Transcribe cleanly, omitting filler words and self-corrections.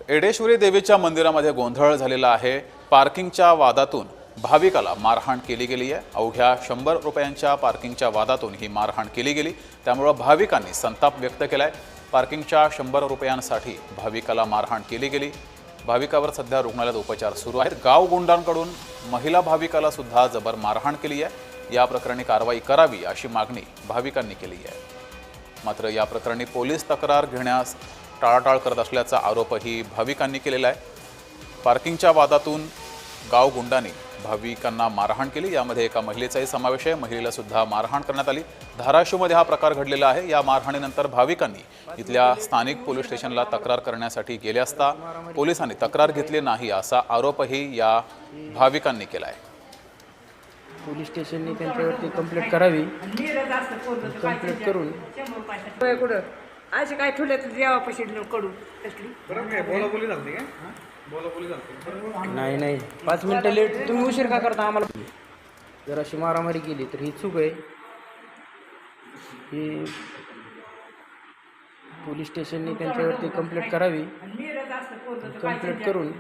एडेश्वरी देवीच्या मंदिरामध्ये गोंधळ झालेला आहे। पार्किंगच्या वादातून भाविकाला मारहाण केली गेली आहे। अवघ्या 100 रुपयांच्या पार्किंगच्या वादातून ही मारहाण केली गेली, त्यामुळे भाविकांनी संताप व्यक्त केलाय। पार्किंगच्या 100 रुपयांसाठी भाविकाला मारहाण केली गेली। भाविकावर सध्या रुग्णालयात उपचार सुरू आहेत। गाव गुंडांकडून महिला भाविकाला सुद्धा जबर मारहाण केली आहे। या प्रकरणी कारवाई करावी अशी मागणी भाविकांनी केली आहे। मात्र या प्रकरणी पोलीस तक्रार घेण्यास टाळाटाळ करत असल्याचा आरोपही भाविकांनी केलेला आहे। पार्किंगच्या वादातून गाव गुंडांनी भाविकांना मारहाण केली। यामध्ये एका महिलेचाही समावेश आहे। महिलेला सुद्धा मारहाण करण्यात आली। धाराशिवमध्ये हा प्रकार घडलेला आहे। या मारहाणीनंतर भाविकांनी इथल्या स्थानिक पोलीस स्टेशनला तक्रार करण्यासाठी गेले असता पोलिसांनी तक्रार घेतली नाही असा आरोपही या भाविकांनी केला आहे। पोलीस स्टेशनने त्यांच्यावरती कंप्लेंट करावी। कंप्लेंट करून कुठं असे काय ठुले तर देवापाशी कडू कसली नाही 5 मिनिटं लेट तुम्ही उशीर का करता आम्हाला? जर अशी मारामारी केली तर ही चूक आहे। ही पोलीस स्टेशनने त्यांच्यावरती कंप्लेंट करावी। कंप्लेंट करून